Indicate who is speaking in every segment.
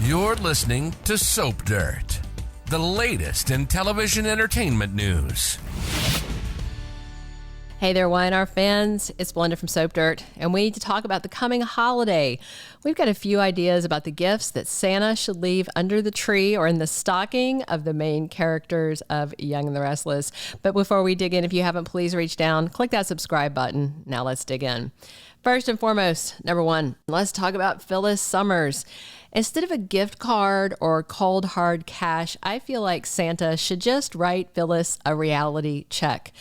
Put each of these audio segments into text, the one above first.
Speaker 1: You're listening to Soap Dirt, the latest in television entertainment news.
Speaker 2: Hey there, Y&R fans. It's Belinda from Soap Dirt, and we need to talk about the coming holiday. We've got a few ideas about the gifts that Santa should leave under the tree or in the stocking of the main characters of Young and the Restless. But before we dig in, if you haven't, please reach down, click that subscribe button. Now let's dig in. First and foremost, number one, let's talk about Phyllis Summers. Instead of a gift card or cold hard cash, I feel like Santa should just write Phyllis a reality check.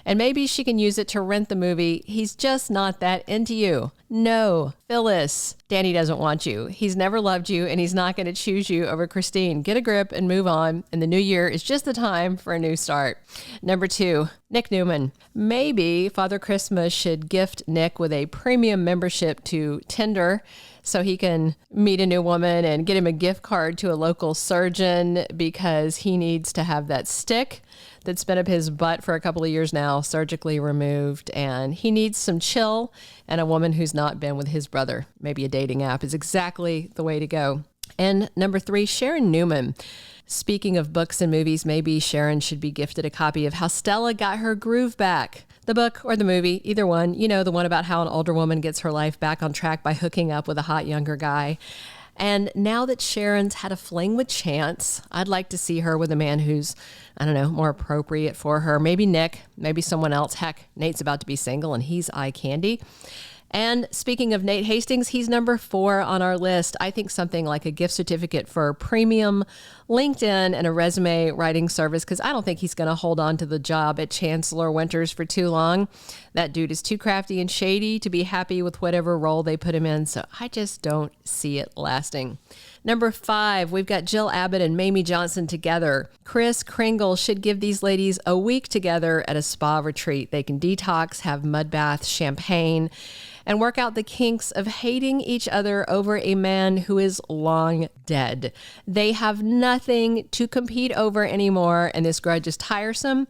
Speaker 2: And maybe she can use it to rent the movie He's Just Not That Into You. No, Phyllis, Danny doesn't want you. He's never loved you, and he's not going to choose you over Christine. Get a grip and move on, and the new year is just the time for a new start. Number two, Nick Newman. Maybe Father Christmas should gift Nick with a premium membership to Tinder so he can meet a new woman and get him a gift card to a local surgeon because he needs to have that stick that's been up his butt for a couple of years now, surgically removed, and he needs some chill and a woman who's not been with his brother. Maybe a dating app is exactly the way to go. And number three, Sharon Newman. Speaking of books and movies, maybe Sharon should be gifted a copy of How Stella Got Her Groove Back. The book or the movie, either one, you know, the one about how an older woman gets her life back on track by hooking up with a hot younger guy. And now that Sharon's had a fling with Chance, I'd like to see her with a man who's, I don't know, more appropriate for her. Maybe Nick, maybe someone else. Heck, Nate's about to be single and he's eye candy. And speaking of Nate Hastings, he's number 4 on our list. I think something like a gift certificate for premium LinkedIn and a resume writing service, because I don't think he's going to hold on to the job at Chancellor Winters for too long. That dude is too crafty and shady to be happy with whatever role they put him in, so I just don't see it lasting. Number 5, we've got Jill Abbott and Mamie Johnson together. Chris Kringle should give these ladies a week together at a spa retreat. They can detox, have mud baths, champagne, and work out the kinks of hating each other over a man who is long dead. They have nothing to compete over anymore, and this grudge is tiresome.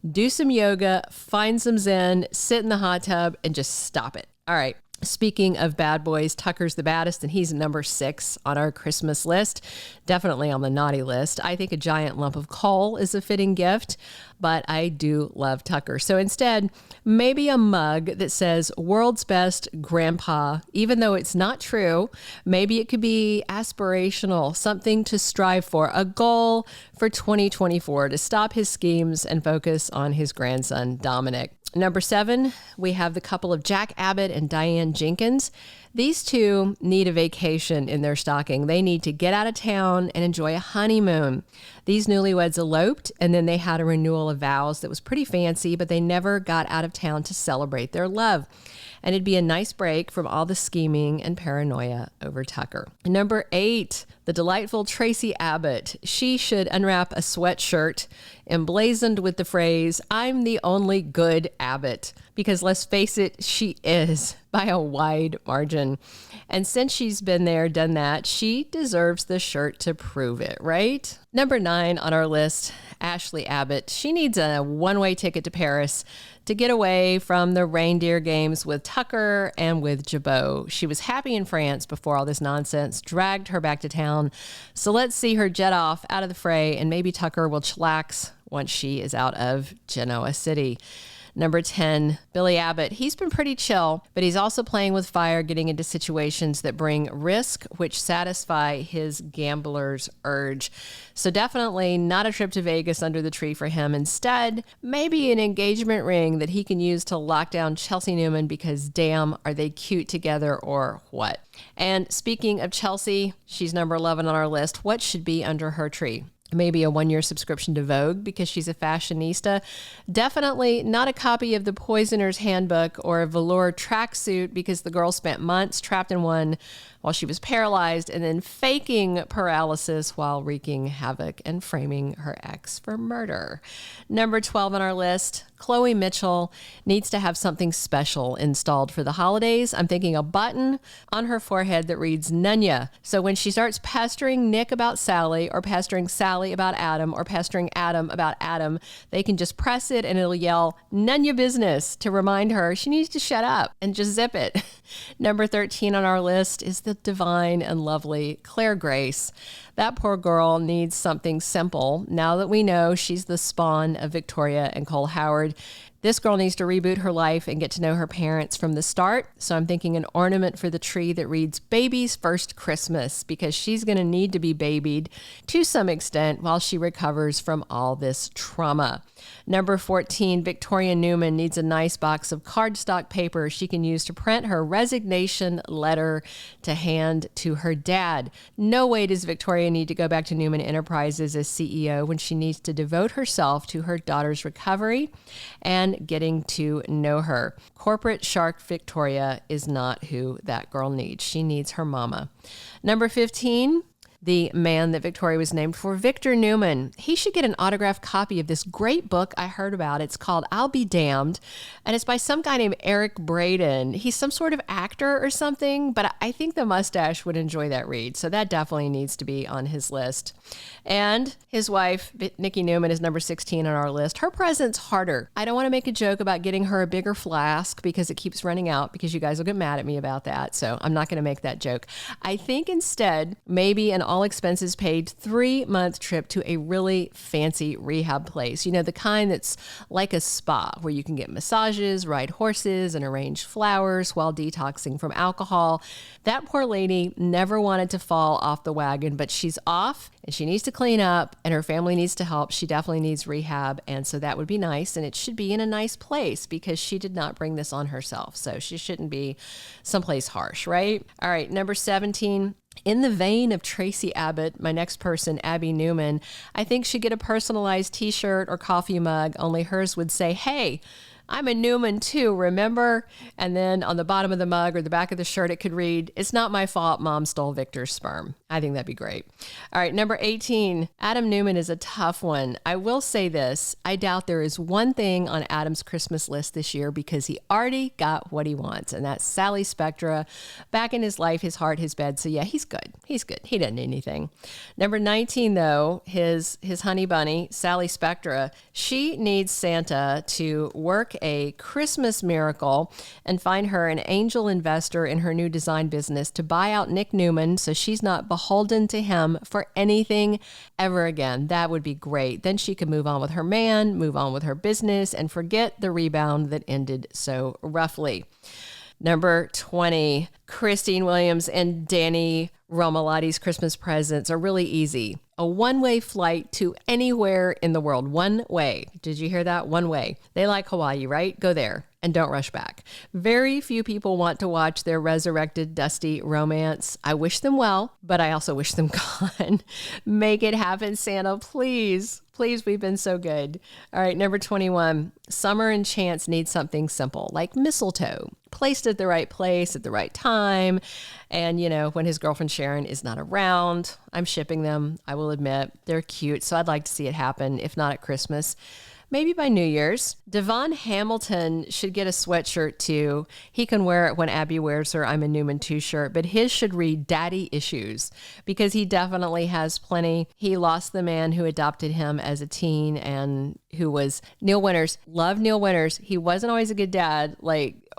Speaker 2: Do some yoga, find some zen, sit in the hot tub, and just stop it. All right. Speaking of bad boys, Tucker's the baddest, and he's number 6 on our Christmas list. Definitely on the naughty list. I think a giant lump of coal is a fitting gift, but I do love Tucker. So instead, maybe a mug that says world's best grandpa, even though it's not true. Maybe it could be aspirational, something to strive for, a goal for 2024 to stop his schemes and focus on his grandson, Dominic. Number 7, we have the couple of Jack Abbott and Diane Jenkins. These two need a vacation in their stocking. They need to get out of town and enjoy a honeymoon. These newlyweds eloped, and then they had a renewal of vows that was pretty fancy, but they never got out of town to celebrate their love. And it'd be a nice break from all the scheming and paranoia over Tucker. Number 8, the delightful Traci Abbott. She should unwrap a sweatshirt emblazoned with the phrase, "I'm the only good Abbott." Because let's face it, she is by a wide margin. And since she's been there, done that, she deserves the shirt to prove it, right? Number 9 on our list, Ashley Abbott. She needs a one-way ticket to Paris to get away from the reindeer games with Tucker and with Jabot. She was happy in France before all this nonsense dragged her back to town. So let's see her jet off out of the fray, and maybe Tucker will chillax once she is out of Genoa City. Number 10, Billy Abbott. He's been pretty chill, but he's also playing with fire, getting into situations that bring risk, which satisfy his gambler's urge. So definitely not a trip to Vegas under the tree for him. Instead, maybe an engagement ring that he can use to lock down Chelsea Newman because damn, are they cute together or what? And speaking of Chelsea, she's number 11 on our list. What should be under her tree? Maybe a 1-year subscription to Vogue because she's a fashionista. Definitely not a copy of the Poisoner's Handbook or a velour tracksuit because the girl spent months trapped in one while she was paralyzed and then faking paralysis while wreaking havoc and framing her ex for murder. Number 12 on our list, Chloe Mitchell needs to have something special installed for the holidays. I'm thinking a button on her forehead that reads Nunya. So when she starts pestering Nick about Sally or pestering Sally Sally about Adam or pestering Adam about Adam, they can just press it and it'll yell, "None your business," to remind her she needs to shut up and just zip it. Number 13 on our list is the divine and lovely Claire Grace. That poor girl needs something simple. Now that we know she's the spawn of Victoria and Cole Howard, this girl needs to reboot her life and get to know her parents from the start. So I'm thinking an ornament for the tree that reads "Baby's First Christmas," because she's going to need to be babied to some extent while she recovers from all this trauma. Number 14, Victoria Newman needs a nice box of cardstock paper she can use to print her resignation letter to hand to her dad. No way does Victoria need to go back to Newman Enterprises as CEO when she needs to devote herself to her daughter's recovery and getting to know her. Corporate shark Victoria is not who that girl needs. She needs her mama. Number 15, the man that Victoria was named for, Victor Newman. He should get an autographed copy of this great book I heard about. It's called I'll Be Damned, and it's by some guy named Eric Braeden. He's some sort of actor or something, but I think the mustache would enjoy that read, so that definitely needs to be on his list. And his wife, Nikki Newman, is number 16 on our list. Her present's harder. I don't want to make a joke about getting her a bigger flask because it keeps running out, because you guys will get mad at me about that, so I'm not going to make that joke. I think instead, maybe an all expenses paid 3-month trip to a really fancy rehab place. You know, the kind that's like a spa where you can get massages, ride horses, and arrange flowers while detoxing from alcohol. That poor lady never wanted to fall off the wagon, but she's off and she needs to clean up and her family needs to help. She definitely needs rehab. And so that would be nice. And it should be in a nice place because she did not bring this on herself. So she shouldn't be someplace harsh, right? All right. Number 17. In the vein of Traci Abbott, my next person, Abby Newman, I think she'd get a personalized t-shirt or coffee mug, only hers would say, "Hey, I'm a Newman too, remember?" And then on the bottom of the mug or the back of the shirt, it could read, "It's not my fault Mom stole Victor's sperm." I think that'd be great. All right, number 18, Adam Newman is a tough one. I will say this, I doubt there is one thing on Adam's Christmas list this year because he already got what he wants, and that's Sally Spectra back in his life, his heart, his bed. So yeah, he's good. He's good. He doesn't need anything. Number 19, though, his honey bunny, Sally Spectra, she needs Santa to work a Christmas miracle and find her an angel investor in her new design business to buy out Nick Newman so she's not beholden to him for anything ever again. That would be great. Then she could move on with her man, move on with her business, and forget the rebound that ended so roughly. Number 20, Christine Williams and Danny Romalotti's Christmas presents are really easy. A one-way flight to anywhere in the world. One way. Did you hear that? One way. They like Hawaii, right? Go there and don't rush back. Very few people want to watch their resurrected, dusty romance. I wish them well, but I also wish them gone. Make it happen, Santa, please. Please, we've been so good. All right, number 21. Summer and Chance need something simple, like mistletoe, placed at the right place at the right time. And, you know, when his girlfriend Sharon is not around, I'm shipping them. I will admit they're cute. So I'd like to see it happen, if not at Christmas, maybe by New Year's. Devon Hamilton should get a sweatshirt too. He can wear it when Abby wears her I'm a Newman too shirt, but his should read Daddy Issues because he definitely has plenty. He lost the man who adopted him as a teen and who was Neil Winters. Loved Neil Winters. He wasn't always a good dad,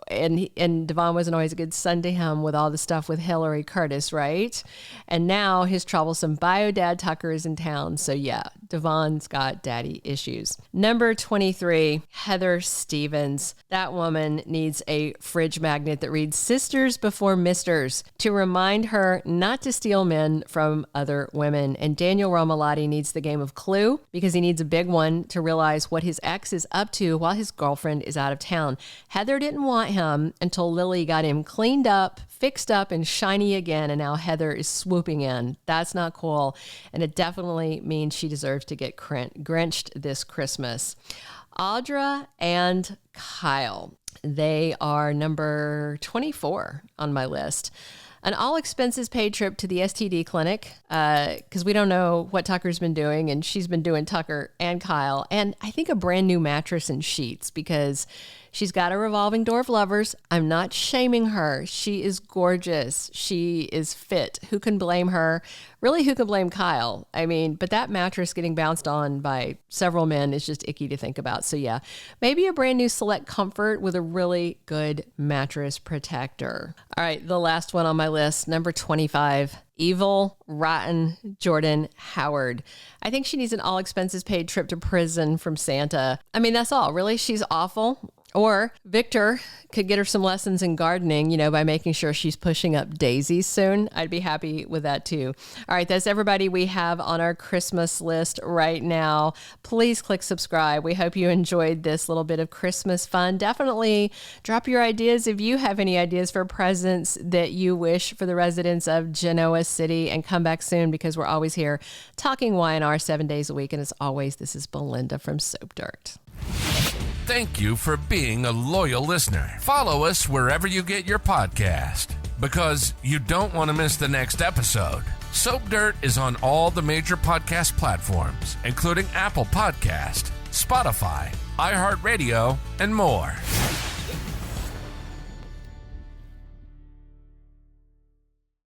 Speaker 2: and Devon wasn't always a good son to him with all the stuff with Hillary Curtis, right? And now his troublesome bio dad Tucker is in town. So yeah, Devon's got daddy issues. Number 23, Heather Stevens. That woman needs a fridge magnet that reads "Sisters Before Misters" to remind her not to steal men from other women. And Daniel Romalotti needs the game of Clue because he needs a big one to realize what his ex is up to while his girlfriend is out of town. Heather didn't want him until Lily got him cleaned up, fixed up, and shiny again, and now Heather is swooping in. That's not cool, and it definitely means she deserves to get grinched this Christmas. Audra and Kyle, they are number 24 on my list. An all-expenses-paid trip to the STD clinic because we don't know what Tucker's been doing, and she's been doing Tucker and Kyle, and I think a brand new mattress and sheets because She's got a revolving door of lovers. I'm not shaming her. She is gorgeous. She is fit. Who can blame her? Really, who can blame Kyle? I mean, but that mattress getting bounced on by several men is just icky to think about. So yeah, maybe a brand new Select Comfort with a really good mattress protector. All right, the last one on my list, number 25. Evil, rotten Jordan Howard. I think she needs an all expenses paid trip to prison from Santa. I mean, that's all. Really, she's awful. Or Victor could get her some lessons in gardening, by making sure she's pushing up daisies soon. I'd be happy with that too. All right, that's everybody we have on our Christmas list right now. Please click subscribe. We hope you enjoyed this little bit of Christmas fun. Definitely drop your ideas if you have any ideas for presents that you wish for the residents of Genoa City, and come back soon because we're always here talking Y&R 7 days a week. And as always, this is Belinda from Soap Dirt.
Speaker 1: Thank you for being a loyal listener. Follow us wherever you get your podcast, because you don't want to miss the next episode. Soap Dirt is on all the major podcast platforms, including Apple Podcast, Spotify, iHeartRadio, and more.